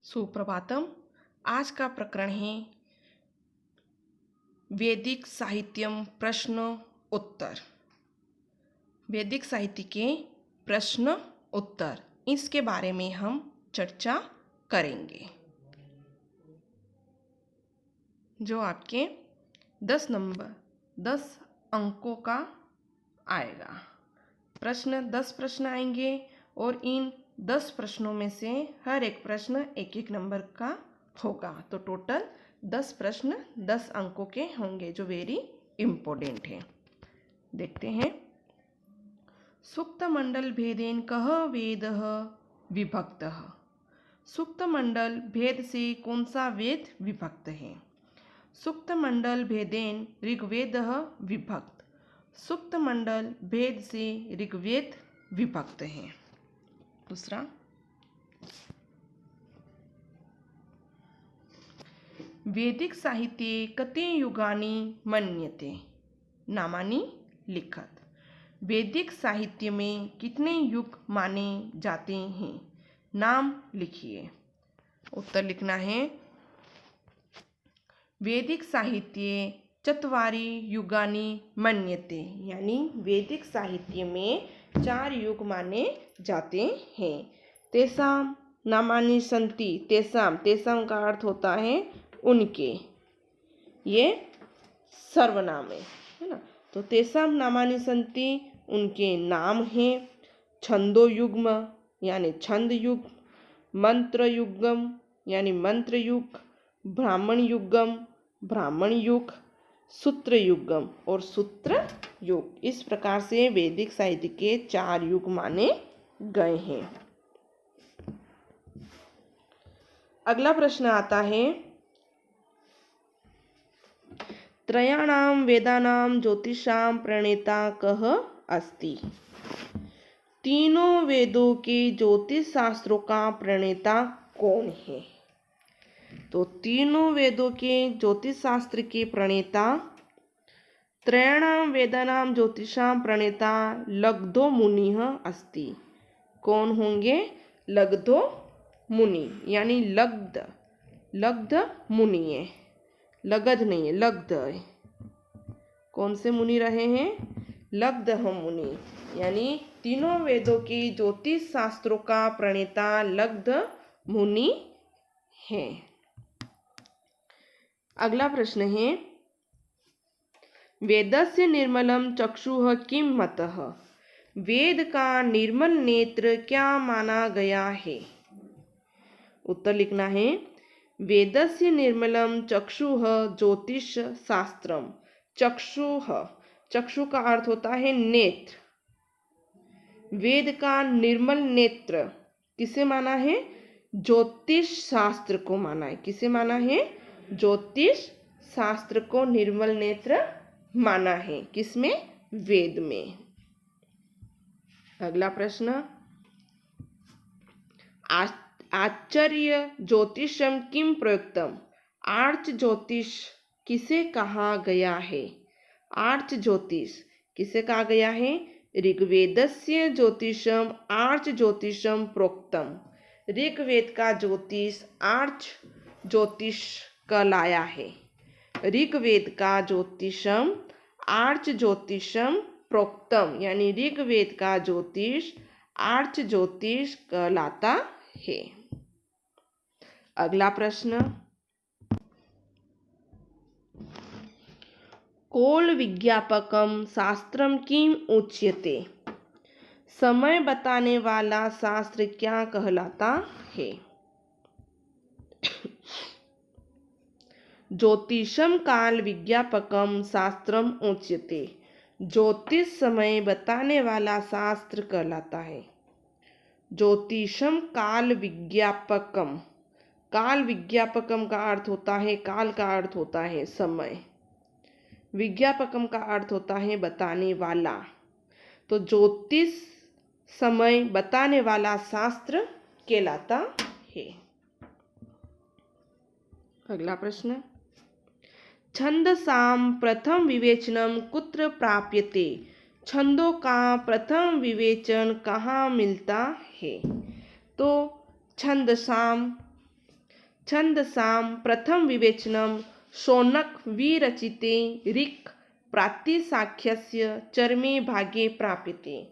सुप्रभातम। आज का प्रकरण है वैदिक साहित्यम प्रश्न उत्तर। वैदिक साहित्य के प्रश्न उत्तर, इसके बारे में हम चर्चा करेंगे। जो आपके 10 अंकों का आएगा। 10 प्रश्न आएंगे और इन 10 प्रश्नों में से हर एक प्रश्न एक नंबर का होगा। तो टोटल 10 प्रश्न 10 अंकों के होंगे, जो वेरी इम्पोर्टेंट है। देखते हैं। सूक्त मंडल भेदेन कह वेदः विभक्तः। सूक्त मंडल भेद से कौन सा वेद विभक्त है? सूक्त मंडल भेदेन ऋग्वेदः विभक्त। सूक्त मंडल भेद से ऋग्वेद विभक्त है। दूसरा, वैदिक साहित्ये कति युगानि मन्यते। नामानि लिखत। वैदिक साहित्य में कितने युग माने जाते हैं? नाम लिखिए। उत्तर लिखना है। वैदिक साहित्ये चत्वारि युगानि मन्यते, यानी वैदिक साहित्य में 4 युग माने जाते हैं। तेसाम नामानि सन्ति। तेसाम का अर्थ होता है उनके, ये सर्वनाम है ना। तो तेसाम नामानि सन्ति, उनके नाम हैं। छंदो युग्म यानी छंद युग, मंत्र युगम यानी मंत्र युग, ब्राह्मण युगम ब्राह्मण युग, सूत्र युगम और सूत्र युग। इस प्रकार से वैदिक साहित्य के 4 युग माने गए हैं। अगला प्रश्न आता है, त्रयाणाम वेदानाम ज्योतिषाम प्रणेता कः अस्ति। तीनों वेदों के ज्योतिष शास्त्रों का प्रणेता कौन है? तो तीनों वेदों के ज्योतिष शास्त्र के प्रणेता, त्रयाणाम वेदानाम ज्योतिषाम प्रणेता लब्धो मुनिः अस्ति। कौन होंगे? लब्धो मुनि, यानी लब्ध मुनि है, लगध नहीं है, लब्ध है। कौन से मुनि रहे हैं? लब्ध मुनि, यानी तीनों वेदों के ज्योतिष शास्त्रों का प्रणेता लब्ध मुनि है। अगला प्रश्न है, वेदस्य निर्मलम चक्षुः किं मतः। वेद का निर्मल नेत्र क्या माना गया है? उत्तर लिखना है। वेदस्य निर्मलम चक्षुः ज्योतिष शास्त्रम। चक्षु का अर्थ होता है नेत्र। वेद का निर्मल नेत्र किसे माना है? ज्योतिष शास्त्र को माना है। किसे माना है? ज्योतिष शास्त्र को निर्मल नेत्र माना है। किसमें? वेद में। अगला प्रश्न, आचार्य ज्योतिषम किम प्रयुक्तम। आर्च ज्योतिष किसे कहा गया है? आर्च ज्योतिष किसे कहा गया है? ऋग्वेदस्य ज्योतिषम आर्च ज्योतिषम प्रोक्तम। ऋग्वेद का ज्योतिष आर्च ज्योतिष कहलाया है। ऋग्वेद का ज्योतिषम आर्च ज्योतिषम प्रोक्तम, यानी ऋग्वेद का ज्योतिष आर्च ज्योतिष कहलाता है। अगला प्रश्न, कोल विज्ञापकम शास्त्रम किम उच्यते। समय बताने वाला शास्त्र क्या कहलाता है? ज्योतिषम काल विज्ञापकम शास्त्रम उच्यते। ज्योतिष समय बताने वाला शास्त्र कहलाता है। ज्योतिषम काल विज्ञापकम। काल विज्ञापकम का अर्थ होता है, काल का अर्थ होता है समय, विज्ञापकम का अर्थ होता है बताने वाला। तो ज्योतिष समय बताने वाला शास्त्र कहलाता है। अगला प्रश्न, छंदसाम प्रथम विवेचनम कुत्र प्राप्यते। छंदों का प्रथम विवेचन कहाँ मिलता है? तो छंदसाम छन्दसां प्रथम विवेचनं शौनक विरचिते ऋक् प्रातिशाख्यस्य चरमे भागे प्राप्यते।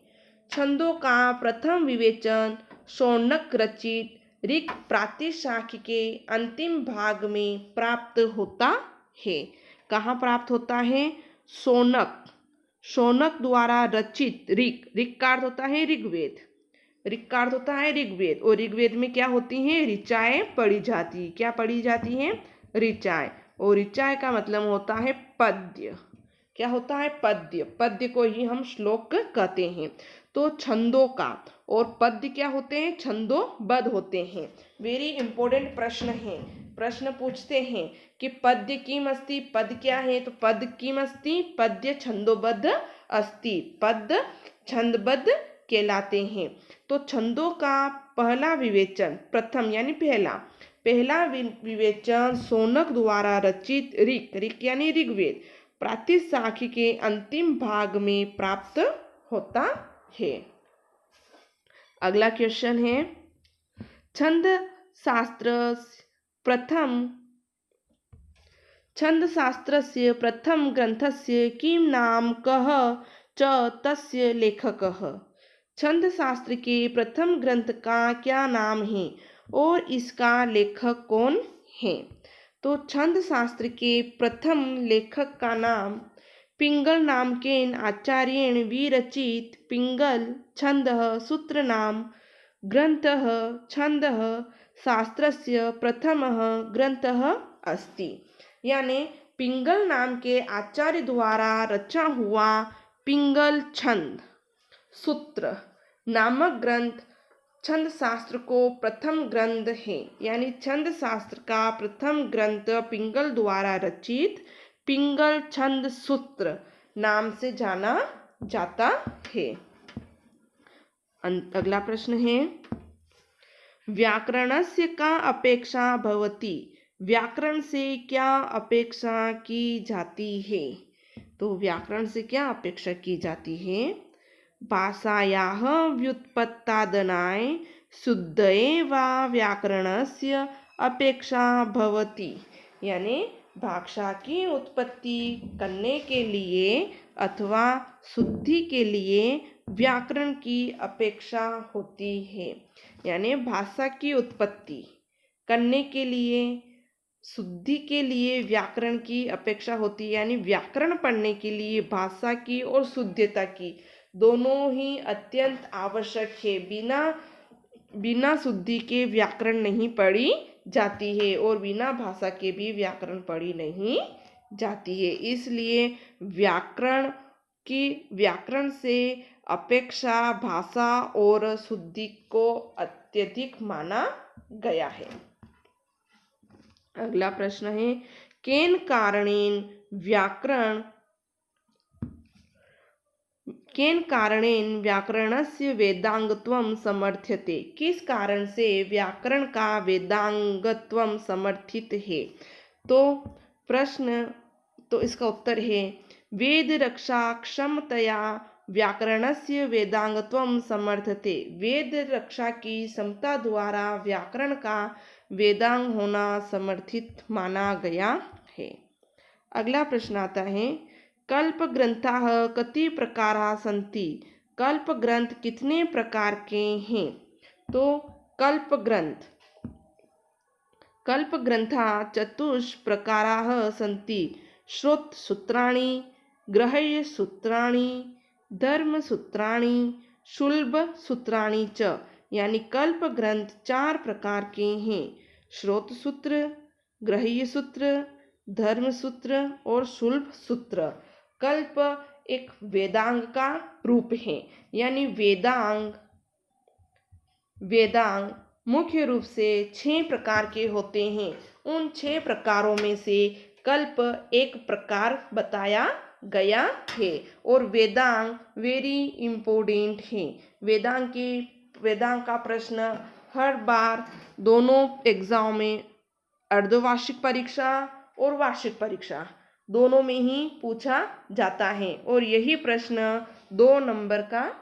छंदों का प्रथम विवेचन शौनक रचित ऋक् प्रातिशाख्य के अंतिम भाग में प्राप्त होता है। कहाँ प्राप्त होता है? शौनक द्वारा रचित ऋक् का अर्थ होता है ऋग्वेद। ऋक् का अर्थ होता है ऋग्वेद, और ऋग्वेद में क्या होती हैं? ऋचाएं पढ़ी जाती। क्या पढ़ी जाती हैं? ऋचाएं। और ऋचाएं का मतलब होता है पद्य। क्या होता है? पद्य। पद्य को ही हम श्लोक कहते हैं। तो छंदों का और पद्य क्या होते हैं? छंदोबद्ध होते हैं। वेरी इंपॉर्टेंट प्रश्न है। प्रश्न पूछते हैं कि पद्य किम अस्ति, पद क्या है? तो पद किम अस्ति, पद्य छंदोबद्ध अस्ति। पद छंदबद्ध कहलाते हैं। तो छंदों का पहला विवेचन, प्रथम यानी पहला विवेचन शौनक द्वारा रचित ऋक् यानी ऋग्वेद प्रातिशाख्य के अंतिम भाग में प्राप्त होता है। अगला क्वेश्चन है, छंद शास्त्रस्य प्रथम ग्रंथस्य किं नाम कः च तस्य लेखकः। छंद शास्त्र के प्रथम ग्रंथ का क्या नाम है और इसका लेखक कौन है? तो छंद शास्त्र के प्रथम लेखक का नाम पिंगल नाम के आचार्येण विरचित पिंगल छंदः सूत्र नाम ग्रंथः छंदः शास्त्रस्य प्रथमः ग्रंथः अस्ति। यानी पिंगल नाम के आचार्य द्वारा रचा हुआ पिंगल छंद सूत्र नामक ग्रंथ छंद शास्त्र को प्रथम ग्रंथ है। यानी छंद शास्त्र का प्रथम ग्रंथ पिंगल द्वारा रचित पिंगल छंद सूत्र नाम से जाना जाता है। अगला प्रश्न है, व्याकरणस्य का अपेक्षा भवति। व्याकरण से क्या अपेक्षा की जाती है? तो व्याकरण से क्या अपेक्षा की जाती है? भाषायाः व्युत्पत्तादनाय शुद्धये वा व्याकरणस्य अपेक्षा भवति। यानी भाषा की उत्पत्ति करने के लिए अथवा शुद्धि के लिए व्याकरण की अपेक्षा होती है। यानी भाषा की उत्पत्ति करने के लिए, शुद्धि के लिए व्याकरण की अपेक्षा होती है। यानी व्याकरण पढ़ने के लिए भाषा की और शुद्धता की दोनों ही अत्यंत आवश्यक है। बिना शुद्धि के व्याकरण नहीं पढ़ी जाती है और बिना भाषा के भी व्याकरण पढ़ी नहीं जाती है। इसलिए व्याकरण से अपेक्षा भाषा और शुद्धि को अत्यधिक माना गया है। अगला प्रश्न है, केन कारणेन व्याकरणस्य वेदांगत्वं समर्थ्यते। किस कारण से व्याकरण का वेदांगत्वं समर्थित है? तो इसका उत्तर है, वेद रक्षा क्षमतया व्याकरणस्य वेदांगत्वं समर्थ्यते। वेद रक्षा की क्षमता द्वारा व्याकरण का वेदांग होना समर्थित माना गया है। अगला प्रश्न आता है, कल्प ग्रंथाः कति प्रकाराः सन्ति। कल्प ग्रंथ कितने प्रकार के हैं? तो कल्प ग्रंथाः चतुष्प्रकाराः सन्ति। श्रोतसूत्राणि, ग्राह्यसूत्राणि, धर्मसूत्राणि, शुल्बसूत्राणि च। यानी कल्प ग्रंथ 4 प्रकार के हैं, श्रोतसूत्र, ग्राह्यसूत्र, धर्मसूत्र और शुल्ब सूत्र। कल्प एक वेदांग का रूप है। यानी वेदांग मुख्य रूप से 6 प्रकार के होते हैं। उन 6 प्रकारों में से कल्प एक प्रकार बताया गया है। और वेदांग वेरी इम्पोर्टेंट है। वेदांग का प्रश्न हर बार दोनों एग्जाम में, अर्धवार्षिक परीक्षा और वार्षिक परीक्षा दोनों में ही पूछा जाता है और यही प्रश्न 2 नंबर का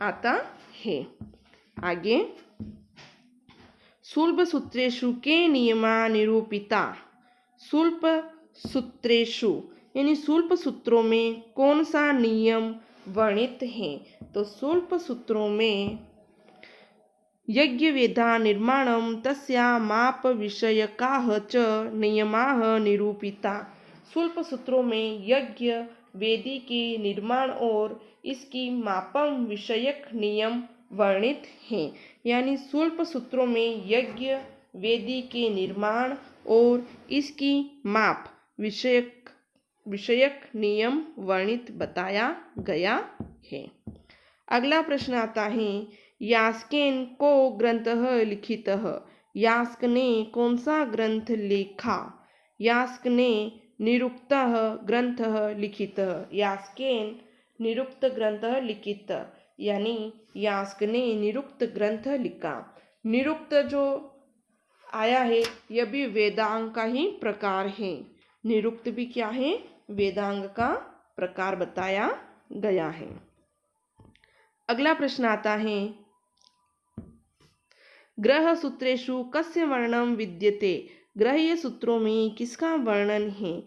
आता है। आगे, सुलभ सूत्रेषु के नियमा निरूपिता। सुलभ सूत्रेषु यानी सुलभ सूत्रों में कौन सा नियम वर्णित है? तो सुलभ सूत्रों में यज्ञ वेदा निर्माणम तस्या माप विषयकाः च नियमाः निरूपिता। सुलभ सूत्रों में यज्ञ वेदी के निर्माण और इसकी मापम विषयक नियम वर्णित हैं। यानी सुलभ सूत्रों में यज्ञ वेदी के निर्माण और इसकी माप विषयक नियम वर्णित बताया गया है। अगला प्रश्न आता है, यास्केन को ग्रंथः लिखितः। यास्क ने कौन सा ग्रंथ लिखा? यास्क ने निरुक्तः ग्रंथः लिखितः। यास्केन निरुक्त ग्रंथः लिखितः यानी यास्क ने निरुक्त ग्रंथ लिखा। निरुक्त जो आया है यह भी वेदांग का ही प्रकार है। निरुक्त भी क्या है? वेदांग का प्रकार बताया गया है। अगला प्रश्न आता है, ग्रह सूत्रेषु कस्य वर्णनम विद्यते। ग्रह्य सूत्रों में किसका वर्णन है?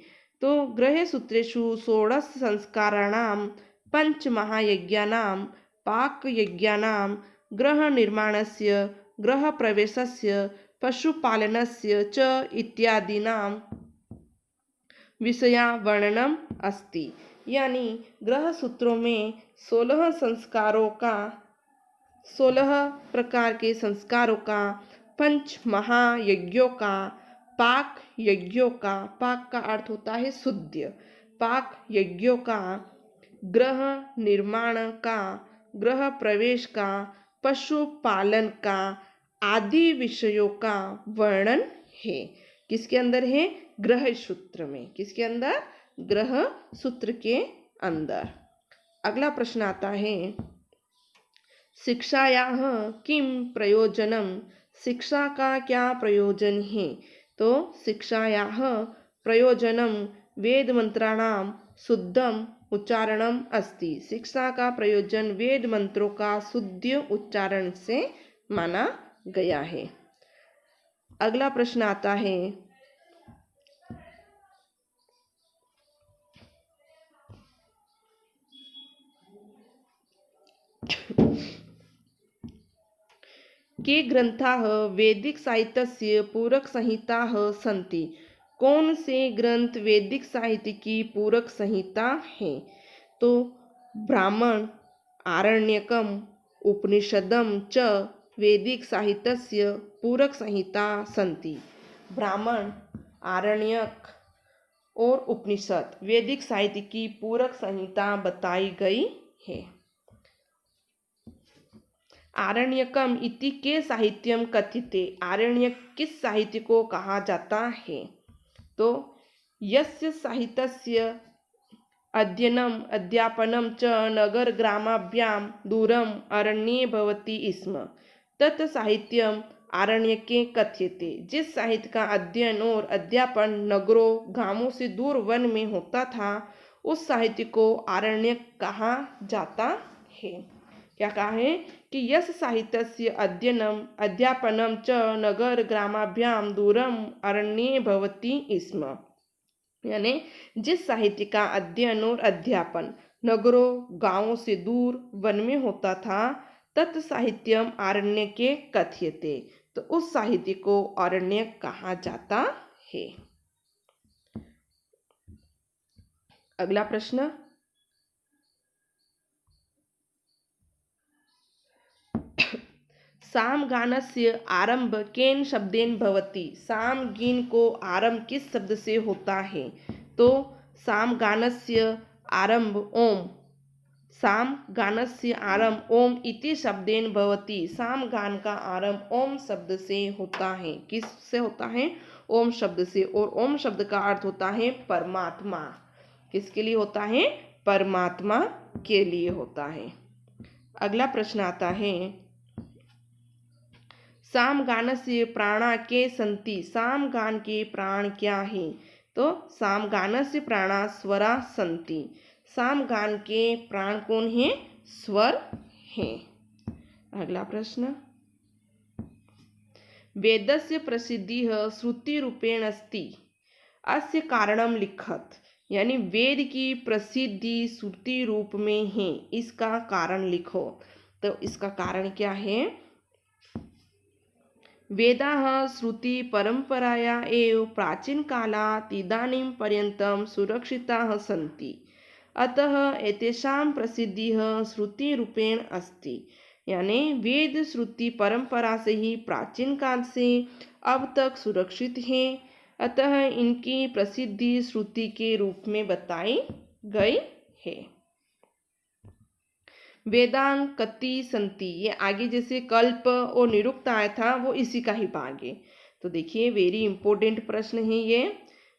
तो ग्रह्य सूत्रेषु षोडश संस्काराणाम पंच महायज्ञानाम पाक यज्ञानाम ग्रह निर्माणस्य ग्रह प्रवेशस्य पशुपालनस्य च इत्यादीनां विषया वर्णनम अस्ति। यानी ग्रह सूत्रों में 16 संस्कारों का 16 प्रकार के संस्कारों का, पंच महायज्ञों का, पाक यज्ञों का, पाक का अर्थ होता है शुद्ध, पाक यज्ञों का, ग्रह निर्माण का, ग्रह प्रवेश का, पशुपालन का आदि विषयों का वर्णन है। किसके अंदर है? ग्रह सूत्र में। किसके अंदर? ग्रह सूत्र के अंदर। अगला प्रश्न आता है, शिक्षायाः किम प्रयोजनम। शिक्षा का क्या प्रयोजन है? तो शिक्षायाः प्रयोजनम वेद मंत्राणाम शुद्धम उच्चारणम अस्ति। शिक्षा का प्रयोजन वेद मंत्रों का शुद्ध उच्चारण से माना गया है। अगला प्रश्न आता है, के ग्रंथाः वैदिक साहित्यस्य पूरक संहिताः सन्ति। कौन से ग्रंथ वैदिक साहित्य की पूरक संहिता है? तो ब्राह्मण, आरण्यकम, उपनिषदम च वैदिक साहित्यस्य पूरक संहिता सन्ति। ब्राह्मण, आरण्यक और उपनिषद वैदिक साहित्य की पूरक संहिता बताई गई है। आरण्यकम इति के साहित्यम कथ्यते। आरण्यक किस साहित्य को कहा जाता है? तो यस्य साहित्यस्य अध्ययनम अध्यापनम च नगर ग्रामाभ्याम दूरम अरण्ये भवति स्म तत् साहित्यम आरण्यके कथ्यते। जिस साहित्य का अध्ययन और अध्यापन नगरों गांवों से दूर वन में होता था उस साहित्य को आरण्यक कहा जाता है। क्या कहा है कि यस साहित्यस्य अध्ययनम अध्यापनम च नगर ग्रामाभ्याम दूरम अरण्ये भवति स्म। यानी जिस साहित्य का अध्ययन और अध्यापन नगरों गांवों से दूर वन में होता था तत् साहित्यम आरण्य के कथ्यते। तो उस साहित्य को आरण्य कहा जाता है। अगला प्रश्न, सामगानस्य आरंभ केन शब्देन भवति। सामगीन को आरंभ किस शब्द से होता है? तो सामगानस्य आरंभ ओम। सामगानस्य आरंभ ओम इति शब्देन भवति। सामगान का आरंभ ओम शब्द से होता है। किस से होता है? ओम शब्द से। और ओम शब्द का अर्थ होता है परमात्मा। किसके लिए होता है? परमात्मा के लिए होता है। अगला प्रश्न आता है, सामगानस्य प्राणा के सन्ति। सामगान के प्राण क्या है? तो सामगानस्य प्राणा स्वरा सन्ति। सामगान के प्राण कौन है? स्वर हैं। अगला प्रश्न, वेदस्य प्रसिद्धिः श्रुतिरूपेण अस्ति अस्य कारणं लिखत। यानी वेद की प्रसिद्धि श्रुति रूप में है, इसका कारण लिखो। तो इसका कारण क्या है? वेदाः श्रुति परंपराया एव प्राचीन कालात् इदानीं पर्यन्तं सुरक्षिताः सन्ति, अतः एतेषां प्रसिद्धिः श्रुतिरूपेण अस्ति। यानी वेद श्रुति परंपरा से ही प्राचीन काल से अब तक सुरक्षित हैं, अतः इनकी प्रसिद्धि श्रुति के रूप में बताई गई है। वेदांग कति संति, ये आगे जैसे कल्प और निरुक्त आया था वो इसी का ही भाग है। तो देखिए वेरी इंपॉर्टेंट प्रश्न है ये।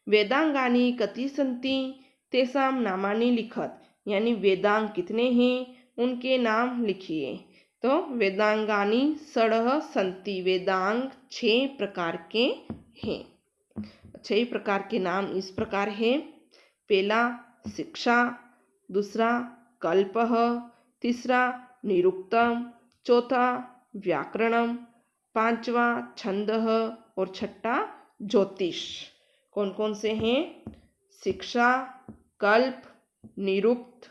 वेदांगानी कति संति तेसां नामानि लिखत, यानी वेदांग कितने हैं उनके नाम लिखिए। तो वेदांगानी षडः संति, वेदांग 6 प्रकार के हैं। 6 प्रकार के नाम इस प्रकार है। पहला शिक्षा, दूसरा कल्पः, तीसरा निरुक्तम, चौथा व्याकरणम, पांचवा छंदः और छठा ज्योतिष। कौन कौन से हैं? शिक्षा, कल्प, निरुक्त,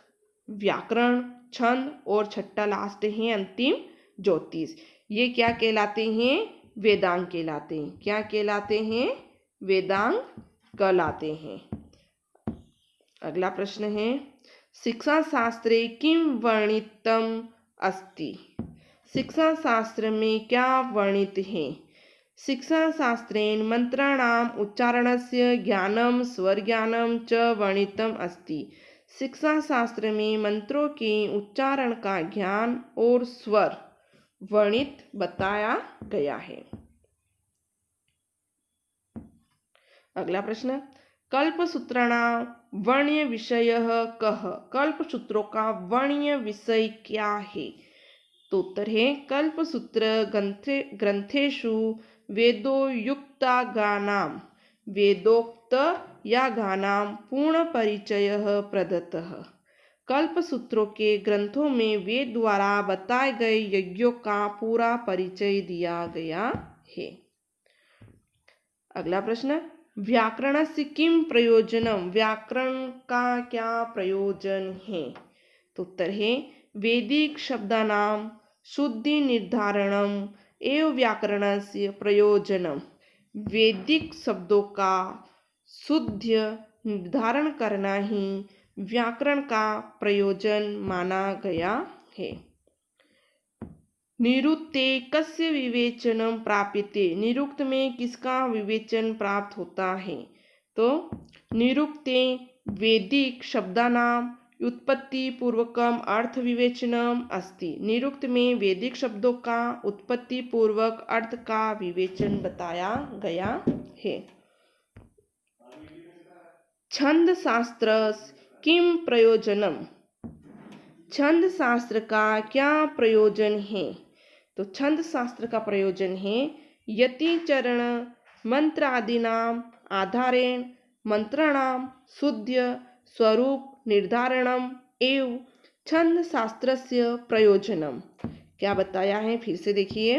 व्याकरण, छंद और छठा लास्ट है अंतिम ज्योतिष। ये क्या कहलाते हैं? वेदांग कहलाते हैं। क्या कहलाते हैं? वेदांग कहलाते हैं। अगला प्रश्न है, शिक्षा शास्त्रे किं वर्णितम अस्ति? शिक्षा शास्त्र में क्या वर्णित है? शिक्षा शास्त्रेण मंत्राणाम उच्चारणस्य ज्ञानम स्वर ज्ञानम च वर्णितम अस्ति। शिक्षा शास्त्र में मंत्रों के उच्चारण का ज्ञान और स्वर वर्णित बताया गया है। अगला प्रश्न, कल्पसूत्राणां वर्ण्य विषयः कः? कल्पसूत्रों का वर्ण्य विषय क्या है? तो उत्तर है कल्पसूत्र ग्रंथेषु वेदोयुक्तागानां वेदोक्त यागानां पूर्ण परिचयः प्रदत्तः। कल्पसूत्रों के ग्रंथों में वेद द्वारा बताए गए यज्ञों का पूरा परिचय दिया गया है। अगला प्रश्न, व्याकरणस्य किं प्रयोजनम? व्याकरण का क्या प्रयोजन है? तो उत्तर है वैदिक शब्दानां शुद्धि निर्धारणम एवं व्याकरणस्य प्रयोजनम। वैदिक शब्दों का शुद्ध निर्धारण करना ही व्याकरण का प्रयोजन माना गया है। निरुक्ते कस्य विवेचनम प्राप्यते? निरुक्त में किसका विवेचन प्राप्त होता है? तो निरुक्ते वैदिक शब्दानां उत्पत्ति पूर्वकम अर्थ विवेचनम अस्ति। निरुक्त में वैदिक शब्दों का उत्पत्ति पूर्वक अर्थ का विवेचन बताया गया है। छंद शास्त्र किम प्रयोजनम? छंद शास्त्र का क्या प्रयोजन है? तो छंद शास्त्र का प्रयोजन है यतिचरण मंत्रादीनाम आधारेण मंत्राणाम शुद्ध स्वरूप निर्धारणम एवं छंद शास्त्रस्य प्रयोजनम। क्या बताया है? फिर से देखिए,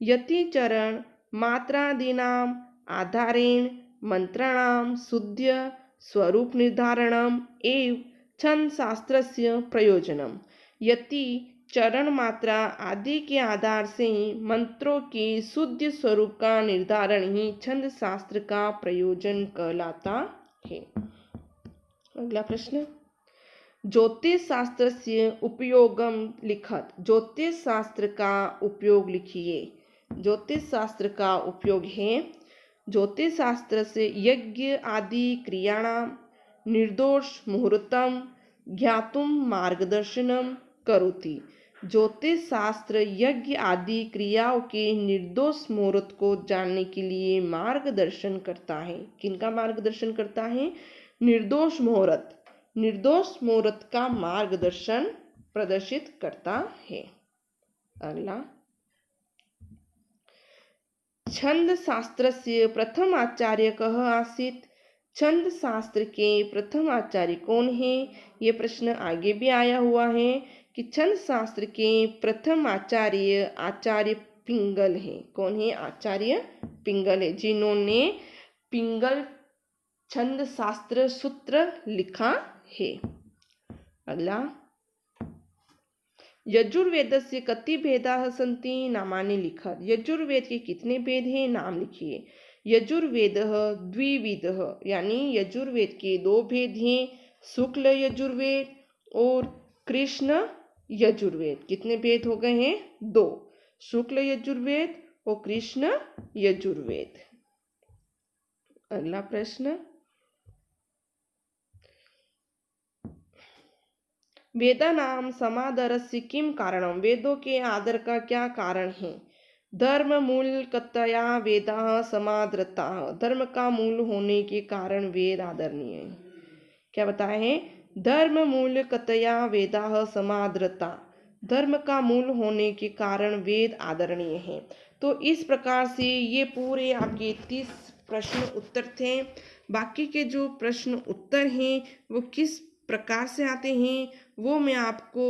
यतिचरण मात्रादीनाम आधारेण मंत्राणाम शुद्ध स्वरूप निर्धारणम एवं छंद शास्त्रस्य प्रयोजनम। यति चरण मात्रा आदि के आधार से मंत्रों के शुद्ध स्वरूप का निर्धारण ही छंद शास्त्र का प्रयोजन कहलाता है। अगला प्रश्न, ज्योतिष शास्त्र से उपयोगम लिखत। ज्योतिष शास्त्र का उपयोग लिखिए। ज्योतिष शास्त्र का उपयोग है ज्योतिष शास्त्र से यज्ञ आदि क्रियाणाम निर्दोष मुहूर्तम ज्ञातुम मार्गदर्शनम करोति। ज्योतिष शास्त्र यज्ञ आदि क्रियाओं के निर्दोष मुहूर्त को जानने के लिए मार्गदर्शन करता है। किनका मार्गदर्शन करता है? निर्दोष मुहूर्त। निर्दोष मुहूर्त का मार्गदर्शन प्रदर्शित करता है। अगला, छंद शास्त्र से प्रथम आचार्य कः आसीत्? छंद शास्त्र के प्रथम आचार्य कौन है? ये प्रश्न आगे भी आया हुआ है कि छंद शास्त्र के प्रथम आचार्य पिंगल हैं। कौन है? आचार्य पिंगल है, जिन्होंने पिंगल छंद शास्त्र सूत्र लिखा है। अगला, यजुर्वेदस्य कति भेदाः सन्ति नामानि लिखत। यजुर्वेद के कितने भेद हैं? नाम लिखिए। यजुर्वेदः द्विविधः, यानी यजुर्वेद के दो भेद हैं, शुक्ल यजुर्वेद और कृष्ण यजुर्वेद। कितने भेद हो गए हैं? दो, शुक्ल यजुर्वेद और कृष्ण यजुर्वेद। अगला प्रश्न, वेदानां समादरस्य किं कारणं। वेदों के आदर का क्या कारण है? धर्म मूलकतया वेदाः समादृताः। धर्म का मूल होने के कारण वेद आदरणीय है। क्या बताए हैं? धर्म मूलकतया वेदाः समादृता। धर्म का मूल होने के कारण वेद आदरणीय है। तो इस प्रकार से ये पूरे आपके 30 प्रश्न उत्तर थे। बाकी के जो प्रश्न उत्तर हैं वो किस प्रकार से आते हैं वो मैं आपको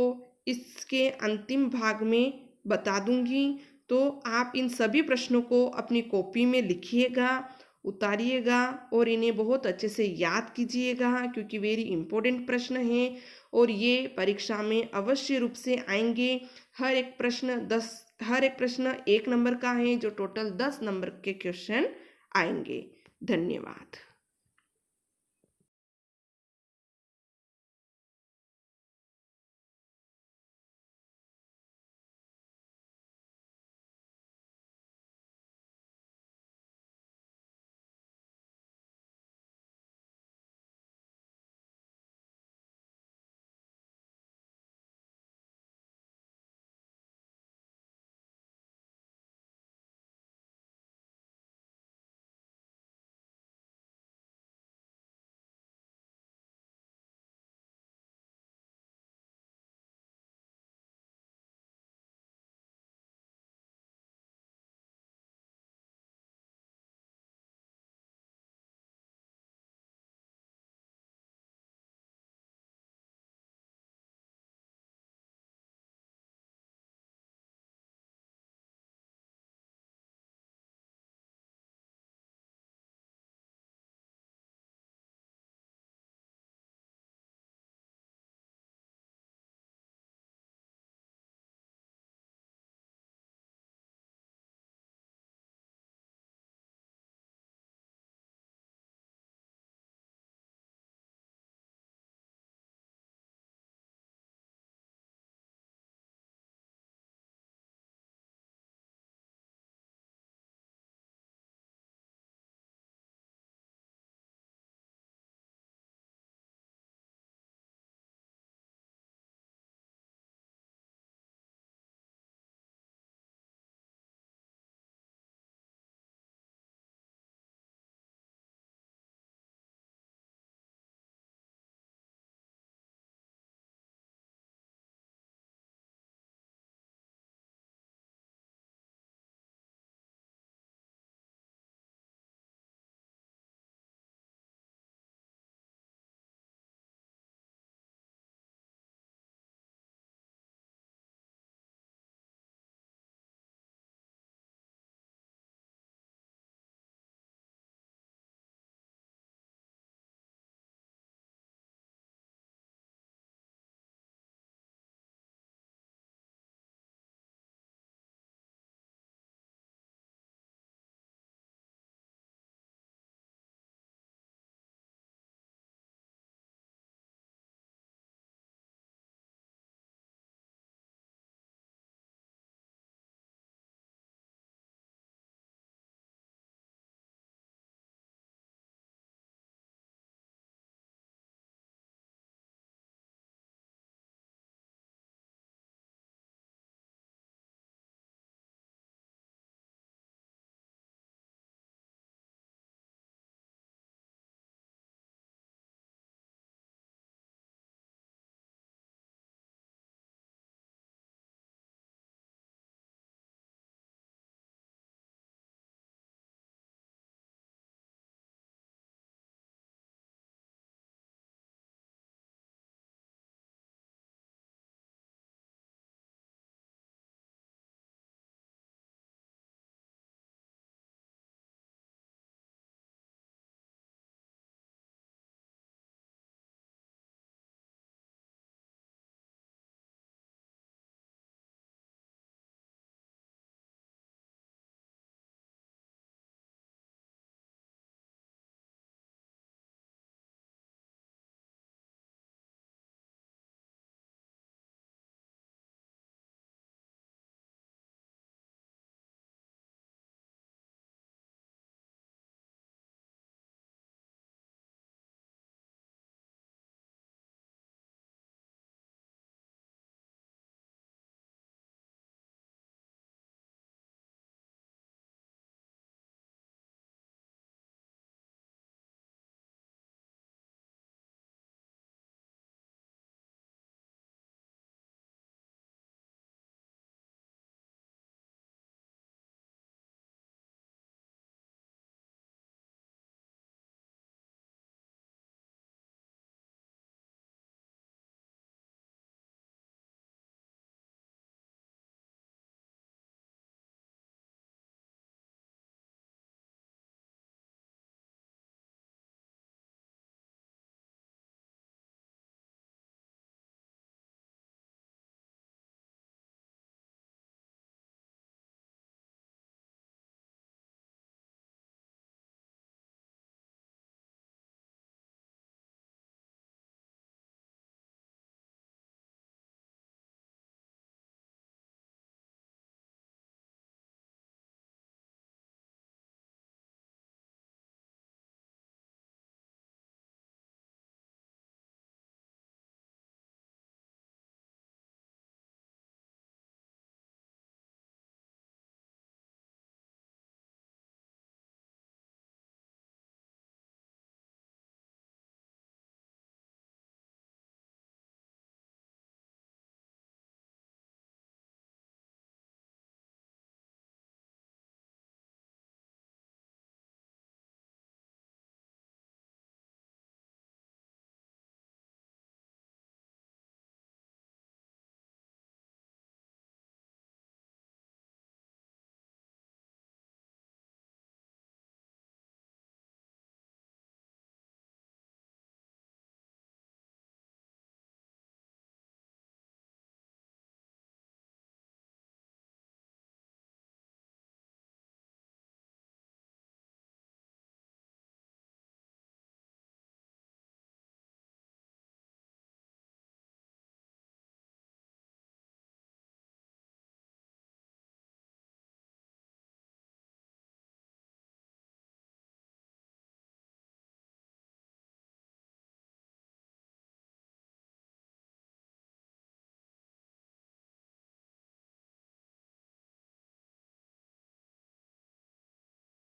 इसके अंतिम भाग में बता दूंगी। तो आप इन सभी प्रश्नों को अपनी कॉपी में लिखिएगा, उतारिएगा और इन्हें बहुत अच्छे से याद कीजिएगा, क्योंकि वेरी इंपॉर्टेंट प्रश्न हैं और ये परीक्षा में अवश्य रूप से आएंगे। हर एक प्रश्न 1 नंबर का है, जो टोटल 10 नंबर के क्वेश्चन आएंगे। धन्यवाद।